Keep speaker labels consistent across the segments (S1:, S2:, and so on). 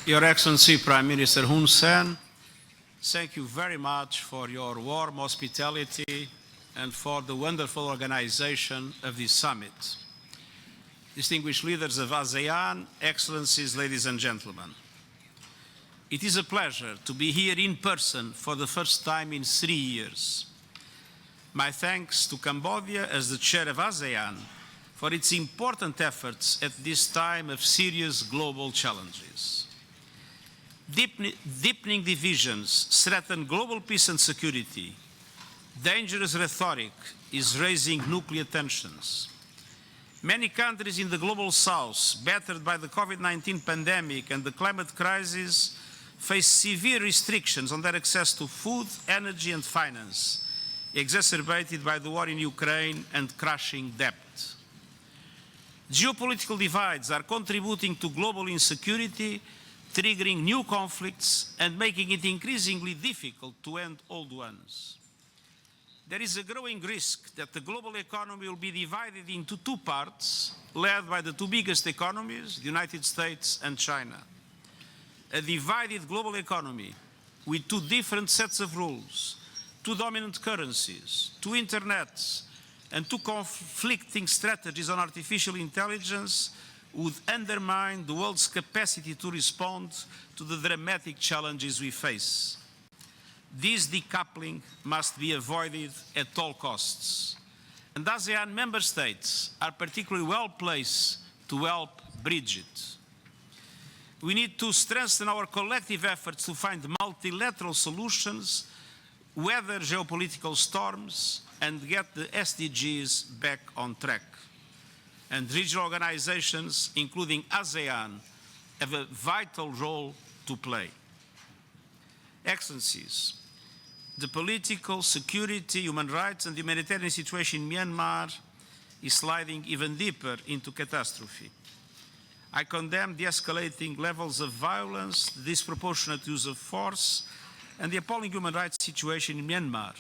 S1: Your Excellency Prime Minister Hun Sen, thank you very much for your warm hospitality and for the wonderful organization of this summit. Distinguished leaders of ASEAN, Excellencies, ladies and gentlemen. It is a pleasure to be here in person for the first time in 3 years. My thanks to Cambodia as the Chair of ASEAN for its important efforts at this time of serious global challenges. Deepening divisions threaten global peace and security. Dangerous rhetoric is raising nuclear tensions. Many countries in the global south, battered by the COVID-19 pandemic and the climate crisis, face severe restrictions on their access to food, energy and finance, exacerbated by the war in Ukraine and crushing debt. Geopolitical divides are contributing to global insecurity, triggering new conflicts and making it increasingly difficult to end old ones. There is a growing risk that the global economy will be divided into two parts, led by the two biggest economies, the United States and China. A divided global economy with two different sets of rules, two dominant currencies, two internets, and two conflicting strategies on artificial intelligence would undermine the world's capacity to respond to the dramatic challenges we face. This decoupling must be avoided at all costs. And ASEAN member states are particularly well placed to help bridge it. We need to strengthen our collective efforts to find multilateral solutions, weather geopolitical storms, and get the SDGs back on track. And regional organizations, including ASEAN, have a vital role to play. Excellencies, the political, security, human rights, and humanitarian situation in Myanmar is sliding even deeper into catastrophe. I condemn the escalating levels of violence, the disproportionate use of force, and the appalling human rights situation in Myanmar.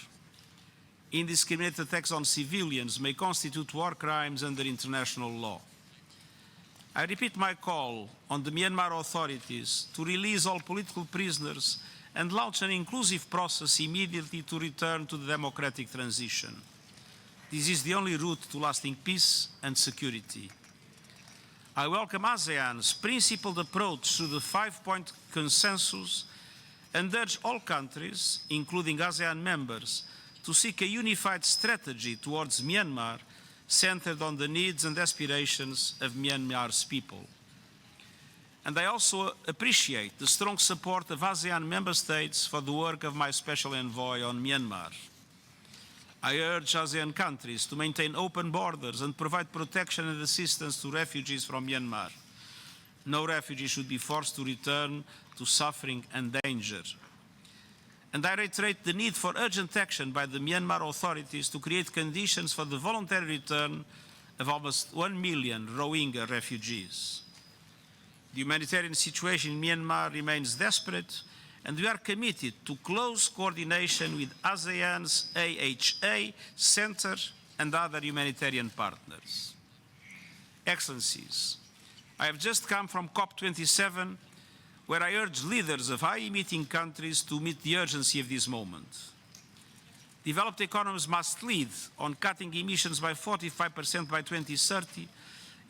S1: Indiscriminate attacks on civilians may constitute war crimes under international law. I repeat my call on the Myanmar authorities to release all political prisoners and launch an inclusive process immediately to return to the democratic transition. This is the only route to lasting peace and security. I welcome ASEAN's principled approach to the 5-point consensus and urge all countries, including ASEAN members, to seek a unified strategy towards Myanmar centered on the needs and aspirations of Myanmar's people. And I also appreciate the strong support of ASEAN member states for the work of my special envoy on Myanmar. I urge ASEAN countries to maintain open borders and provide protection and assistance to refugees from Myanmar. No refugee should be forced to return to suffering and danger. And I reiterate the need for urgent action by the Myanmar authorities to create conditions for the voluntary return of almost 1 million Rohingya refugees. The humanitarian situation in Myanmar remains desperate, and we are committed to close coordination with ASEAN's AHA Center and other humanitarian partners. Excellencies, I have just come from COP27, where I urge leaders of high-emitting countries to meet the urgency of this moment. Developed economies must lead on cutting emissions by 45% by 2030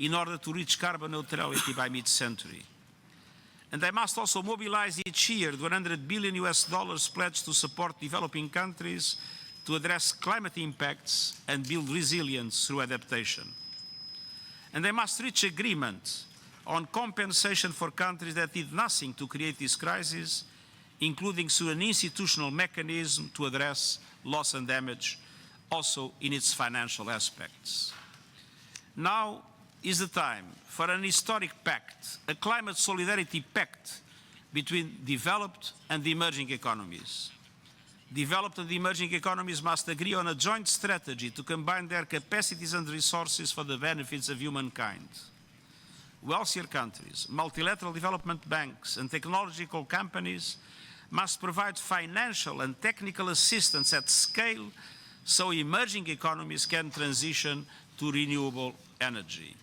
S1: in order to reach carbon neutrality by mid-century. And they must also mobilize each year the $100 billion pledged to support developing countries to address climate impacts and build resilience through adaptation. And they must reach agreement on compensation for countries that did nothing to create this crisis, including through an institutional mechanism to address loss and damage, also in its financial aspects. Now is the time for an historic pact, a climate solidarity pact between developed and emerging economies. Developed and emerging economies must agree on a joint strategy to combine their capacities and resources for the benefits of humankind. Wealthier countries, multilateral development banks, and technological companies must provide financial and technical assistance at scale so emerging economies can transition to renewable energy.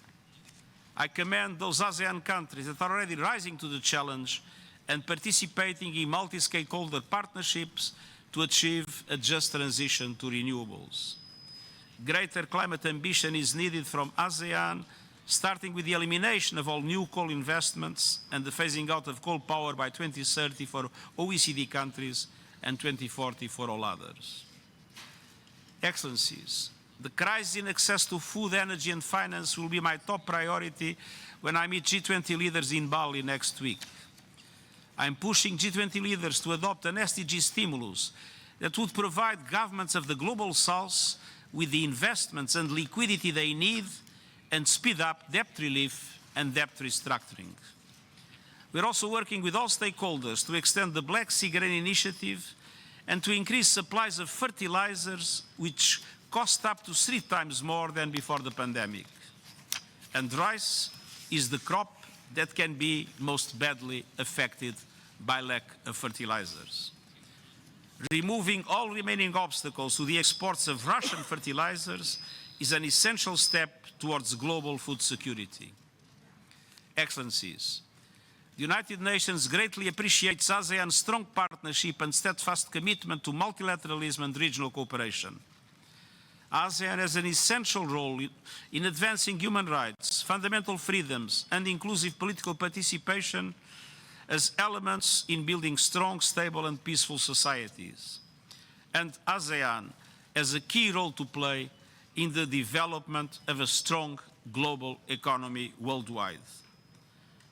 S1: I commend those ASEAN countries that are already rising to the challenge and participating in multi-stakeholder partnerships to achieve a just transition to renewables. Greater climate ambition is needed from ASEAN, starting with the elimination of all new coal investments and the phasing out of coal power by 2030 for OECD countries and 2040 for all others. Excellencies, the crisis in access to food, energy and finance will be my top priority when I meet G20 leaders in Bali next week. I'm pushing G20 leaders to adopt an SDG stimulus that would provide governments of the Global South with the investments and liquidity they need and speed up debt relief and debt restructuring. We're also working with all stakeholders to extend the Black Sea Grain Initiative and to increase supplies of fertilizers, which cost up to 3 times more than before the pandemic. And rice is the crop that can be most badly affected by lack of fertilizers. Removing all remaining obstacles to the exports of Russian fertilizers is an essential step towards global food security. Excellencies, the United Nations greatly appreciates ASEAN's strong partnership and steadfast commitment to multilateralism and regional cooperation. ASEAN has an essential role in advancing human rights, fundamental freedoms, and inclusive political participation as elements in building strong, stable, and peaceful societies. And ASEAN has a key role to play in the development of a strong global economy worldwide.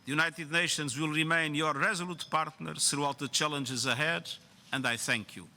S1: The United Nations will remain your resolute partner throughout the challenges ahead, and I thank you.